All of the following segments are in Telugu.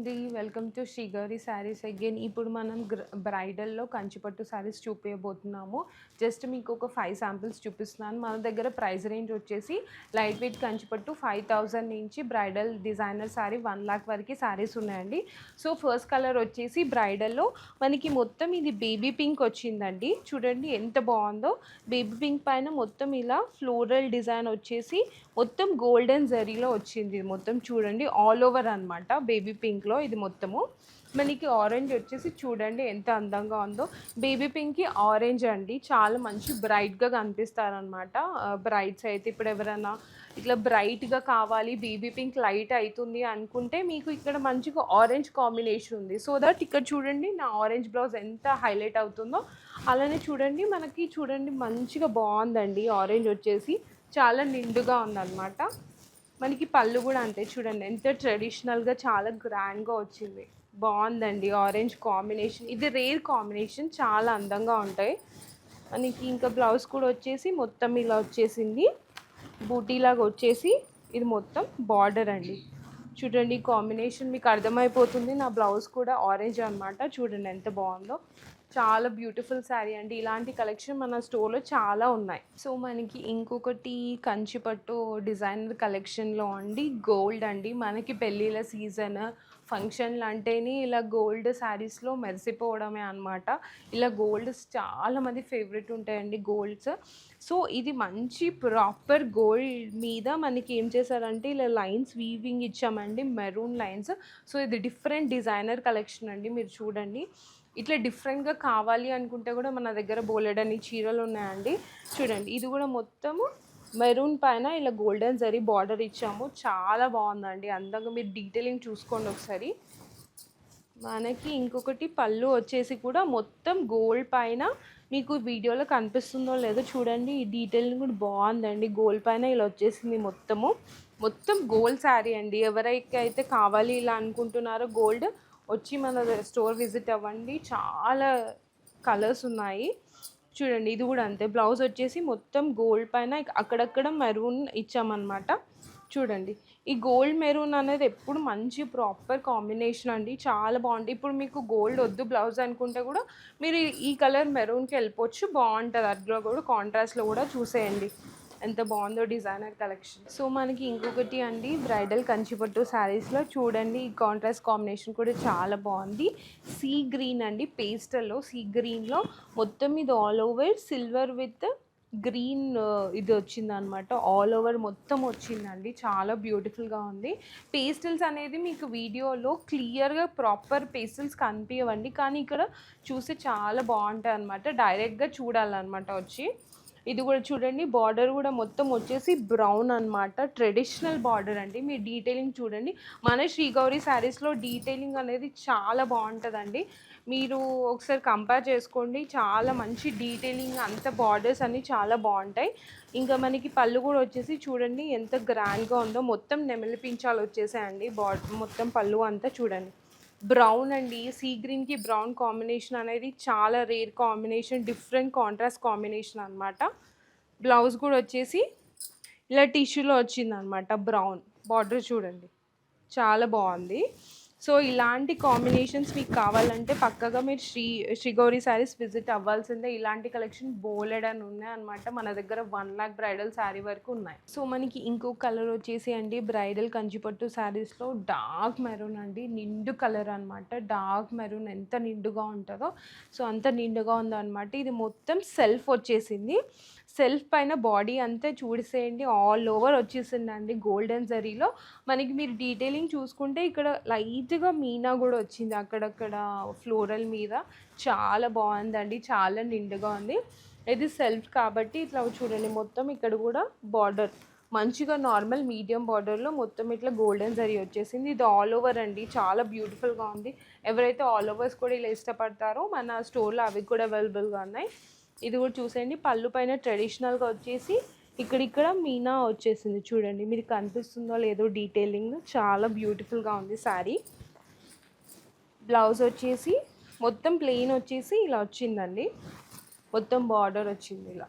అండి. Welcome to Shri Gauri saris again. ఇప్పుడు మనం బ్రైడల్‌లో కంచిపట్టు శారీస్ చూపియబోతున్నాము. జస్ట్ మీకు ఒక 5 శాంపిల్స్ చూపిస్తున్నాను. మన దగ్గర ప్రైస్ రేంజ్ వచ్చేసి లైట్ వెయిట్ కంచిపట్టు 5000 నుంచి బ్రైడల్ డిజైనర్ శారీ 1,00,000 వరకు శారీస్ ఉన్నాయండి. సో ఫస్ట్ కలర్ వచ్చేసి బ్రైడల్‌లో మనకి మొత్తం ఇది బేబీ పింక్ వచ్చిందండి. చూడండి ఎంత బాగుందో. బేబీ పింక్ పైన మొత్తం ఇలా ఫ్లోరల్ డిజైన్ వచ్చేసి మొత్తం గోల్డెన్ జరీలో వచ్చింది. మొత్తం చూడండి ఆల్ ఓవర్ అనమాట. బేబీ పింక్లో ఇది మొత్తము మనకి ఆరెంజ్ వచ్చేసి చూడండి ఎంత అందంగా ఉందో. బేబీ పింక్కి ఆరెంజ్ అండి చాలా మంచి బ్రైట్గా కనిపిస్తారనమాట. బ్రైట్స్ అయితే ఇప్పుడు ఎవరైనా ఇట్లా బ్రైట్గా కావాలి, బేబీ పింక్ లైట్ అవుతుంది అనుకుంటే మీకు ఇక్కడ మంచిగా ఆరెంజ్ కాంబినేషన్ ఉంది. సో దట్ ఇక్కడ చూడండి నా ఆరెంజ్ బ్లౌజ్ ఎంత హైలైట్ అవుతుందో అలానే చూడండి. మనకి చూడండి మంచిగా బాగుందండి. ఆరెంజ్ వచ్చేసి చాలా నిండుగా ఉందన్నమాట. మనకి పళ్ళు కూడా అంతే చూడండి ఎంత ట్రెడిషనల్గా చాలా గ్రాండ్గా వచ్చింది. బాగుందండి ఆరెంజ్ కాంబినేషన్. ఇది రేర్ కాంబినేషన్, చాలా అందంగా ఉంటాయి. మనకి ఇంకా బ్లౌజ్ కూడా వచ్చేసి మొత్తం ఇలా వచ్చేసింది, బూటీలాగా వచ్చేసి ఇది మొత్తం బార్డర్ అండి. చూడండి కాంబినేషన్ మీకు అర్థమైపోతుంది. నా బ్లౌజ్ కూడా ఆరెంజ్ అనమాట. చూడండి ఎంత బాగుందో. చాలా బ్యూటిఫుల్ శారీ అండి. ఇలాంటి కలెక్షన్ మన స్టోర్లో చాలా ఉన్నాయి. సో మనకి ఇంకొకటి కంచిపట్టు డిజైనర్ కలెక్షన్లో అండి గోల్డ్ అండి. మనకి పెళ్ళిళ్ళ సీజన్ ఫంక్షన్లు అంటేనే ఇలా గోల్డ్ శారీస్లో మెరిసిపోవడమే అనమాట. ఇలా గోల్డ్స్ చాలామంది ఫేవరెట్ ఉంటాయండి గోల్డ్స్. సో ఇది మంచి ప్రాపర్ గోల్డ్ మీద మనకి ఏం చేశారంటే ఇలా లైన్స్ వీవింగ్ ఇచ్చామండి, మెరూన్ లైన్స్. సో ఇది డిఫరెంట్ డిజైనర్ కలెక్షన్ అండి. మీరు చూడండి ఇట్లా డిఫరెంట్గా కావాలి అనుకుంటే కూడా మన దగ్గర బోలెడని చీరలు ఉన్నాయండి. చూడండి ఇది కూడా మొత్తము మెరూన్ పైన ఇలా గోల్డెన్ జరీ బార్డర్ ఇచ్చాము. చాలా బాగుందండి అందంగా. మీరు డీటెయిలింగ్ చూసుకోండి ఒకసారి. మనకి ఇంకొకటి పళ్ళు వచ్చేసి కూడా మొత్తం గోల్డ్ పైన మీకు వీడియోలో కనిపిస్తుందో లేదో చూడండి. ఈ డీటెయిలింగ్ కూడా బాగుందండి. గోల్డ్ పైన ఇలా వచ్చేసింది మొత్తము. మొత్తం గోల్డ్ శారీ అండి. ఎవరైతే కావాలి ఇలా అనుకుంటున్నారో గోల్డ్ వచ్చి మన స్టోర్ విజిట్ అవ్వండి. చాలా కలర్స్ ఉన్నాయి. చూడండి ఇది కూడా అంతే. బ్లౌజ్ వచ్చేసి మొత్తం గోల్డ్ పైన అక్కడక్కడ మెరూన్ ఇచ్చామన్నమాట. చూడండి ఈ గోల్డ్ మెరూన్ అనేది ఎప్పుడు మంచి ప్రాపర్ కాంబినేషన్ అండి. చాలా బాగుంటుంది. ఇప్పుడు మీకు గోల్డ్ వద్దు బ్లౌజ్ అనుకుంటే కూడా మీరు ఈ కలర్ మెరూన్కి వెళ్ళిపోవచ్చు. బాగుంటుంది. అందులో కూడా కాంట్రాస్ట్లో కూడా చూసేయండి ఎంత బాగుందో డిజైనర్ కలెక్షన్. సో మనకి ఇంకొకటి అండి బ్రైడల్ కంచిపట్టు శారీస్లో చూడండి ఈ కాంట్రాస్ట్ కాంబినేషన్ కూడా చాలా బాగుంది. సీ గ్రీన్ అండి, పేస్టల్లో సీ గ్రీన్లో మొత్తం ఇది all over silver with green ఇది వచ్చిందనమాట. ఆల్ ఓవర్ మొత్తం వచ్చిందండి. చాలా బ్యూటిఫుల్గా ఉంది. పేస్టల్స్ అనేది మీకు వీడియోలో క్లియర్గా ప్రాపర్ పేస్టల్స్ కనిపించవండి, కానీ ఇక్కడ చూస్తే చాలా బాగుంటాయి అనమాట. డైరెక్ట్గా చూడాలన్నమాట వచ్చి. ఇది కూడా చూడండి బార్డర్ కూడా మొత్తం వచ్చేసి బ్రౌన్ అనమాట. ట్రెడిషనల్ బార్డర్ అండి. మీరు డీటెయిలింగ్ చూడండి. మన శ్రీ గౌరి శారీస్లో డీటెయిలింగ్ అనేది చాలా బాగుంటుందండి. మీరు ఒకసారి కంపేర్ చేసుకోండి. చాలా మంచి డీటెయిలింగ్, అంత బార్డర్స్ అన్నీ చాలా బాగుంటాయి. ఇంకా మనకి పళ్ళు కూడా వచ్చేసి చూడండి ఎంత గ్రాండ్గా ఉందో. మొత్తం నెమలి పించాలు వచ్చేసాయండి. బార్డర్ మొత్తం పళ్ళు అంతా చూడండి బ్రౌన్ అండి. సీ గ్రీన్కి బ్రౌన్ కాంబినేషన్ అనేది చాలా rare combination, different contrast combination అనమాట. బ్లౌజ్ కూడా వచ్చేసి ఇలా టిష్యూలో వచ్చిందనమాట. బ్రౌన్ బార్డర్ చూడండి చాలా బాగుంది. సో ఇలాంటి కాంబినేషన్స్ మీకు కావాలంటే పక్కగా మీరు శ్రీ గౌరి శారీస్ విజిట్ అవ్వాల్సిందే. ఇలాంటి కలెక్షన్ బోలెడ్ అని ఉన్నాయి అనమాట. మన దగ్గర 1,00,000 బ్రైడల్ శారీ వరకు ఉన్నాయి. సో మనకి ఇంకో కలర్ వచ్చేసి అండి బ్రైడల్ కంచిపట్టు శారీస్లో డార్క్ మెరూన్ అండి. నిండు కలర్ అనమాట. డార్క్ మెరూన్ ఎంత నిండుగా ఉంటుందో సో అంత నిండుగా ఉందన్నమాట. ఇది మొత్తం సెల్ఫ్ వచ్చేసింది. సెల్ఫ్ పైన బాడీ అంతా చూసేయండి ఆల్ ఓవర్ వచ్చేసిందండి గోల్డెన్ జరీలో. మనకి మీరు డీటెయిలింగ్ చూసుకుంటే ఇక్కడ లైట్గా మీనా కూడా వచ్చింది అక్కడక్కడ ఫ్లోరల్ మీద. చాలా బాగుందండి. చాలా నిండుగా ఉంది. ఇది సెల్ఫ్ కాబట్టి ఇట్లా చూడండి మొత్తం ఇక్కడ కూడా బార్డర్ మంచిగా నార్మల్ మీడియం బార్డర్లో మొత్తం ఇట్లా గోల్డెన్ జరీ వచ్చేసింది. ఇది ఆల్ ఓవర్ అండి. చాలా బ్యూటిఫుల్గా ఉంది. ఎవరైతే ఆల్ ఓవర్స్ కూడా ఇలా ఇష్టపడతారో మన స్టోర్లో అవి కూడా అవైలబుల్గా ఉన్నాయి. ఇది కూడా చూసేయండి. పళ్ళు పైన ట్రెడిషనల్గా వచ్చేసి ఇక్కడిక్కడ మీనా వచ్చేసింది. చూడండి మీరు కనిపిస్తుందో లేదో డీటెయిలింగ్. చాలా బ్యూటిఫుల్గా ఉంది శారీ. బ్లౌజ్ వచ్చేసి మొత్తం ప్లెయిన్ వచ్చేసి ఇలా వచ్చిందండి. మొత్తం బార్డర్ వచ్చింది ఇలా.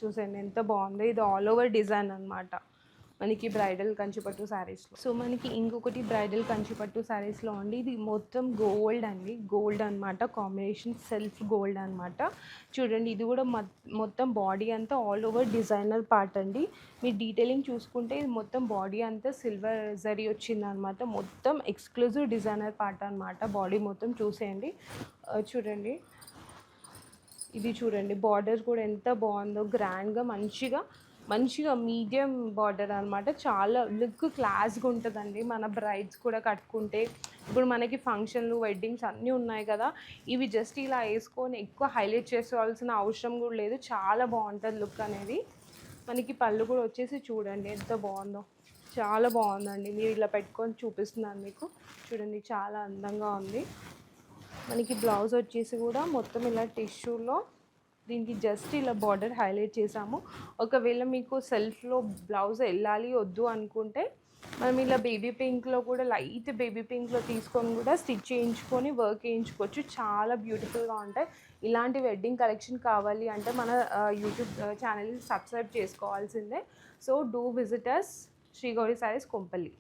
చూసేయండి ఎంత బాగుందో. ఇది ఆల్ ఓవర్ డిజైన్ అనమాట. మనకి బ్రైడల్ కంచిపట్టు శారీస్లో. సో మనకి ఇంకొకటి బ్రైడల్ కంచిపట్టు శారీస్లో అండి, ఇది మొత్తం గోల్డ్ అండి, గోల్డ్ అనమాట, కాంబినేషన్ సెల్ఫ్ గోల్డ్ అనమాట. చూడండి ఇది కూడా మొత్తం బాడీ అంతా ఆల్ ఓవర్ డిజైనర్ పార్ట్ అండి. మీ డీటెయిలింగ్ చూసుకుంటే ఇది మొత్తం బాడీ అంతా సిల్వర్ జరీ వచ్చిందనమాట, మొత్తం ఎక్స్క్లూజివ్ డిజైనర్ పార్ట్ అనమాట. బాడీ మొత్తం చూసేయండి. చూడండి ఇది చూడండి, బార్డర్ కూడా ఎంత బాగుందో, గ్రాండ్గా మంచిగా మీడియం బార్డర్ అనమాట. చాలా లుక్ క్లాస్గా ఉంటుందండి. మన బ్రైడ్స్ కూడా కట్టుకుంటే, ఇప్పుడు మనకి ఫంక్షన్లు వెడ్డింగ్స్ అన్నీ ఉన్నాయి కదా, ఇవి జస్ట్ ఇలా వేసుకొని ఎక్కువ హైలైట్ చేసుకోవాల్సిన అవసరం కూడా లేదు. చాలా బాగుంటుంది లుక్ అనేది. మనకి పళ్ళు కూడా వచ్చేసి చూడండి ఎంత బాగుందో, చాలా బాగుందండి. మీరు ఇలా పెట్టుకొని చూపిస్తున్నాను మీకు, చూడండి చాలా అందంగా ఉంది. మనకి బ్లౌజ్ వచ్చేసి కూడా మొత్తం ఇలా టిష్యూలో దీనికి జస్ట్ ఇలా బార్డర్ హైలైట్ చేసాము. ఒకవేళ మీకు సెల్ఫ్లో బ్లౌజ్ వెళ్ళాలి వద్దు అనుకుంటే మనం ఇలా బేబీ పింక్లో కూడా, లైట్ బేబీ పింక్లో తీసుకొని కూడా స్టిచ్ చేయించుకొని వర్క్ చేయించుకోవచ్చు. చాలా బ్యూటిఫుల్గా ఉంటాయి. ఇలాంటి వెడ్డింగ్ కలెక్షన్ కావాలి అంటే మన యూట్యూబ్ ఛానల్ని సబ్స్క్రైబ్ చేసుకోవాల్సిందే. So do visitors Shri Gauri saris Kompally.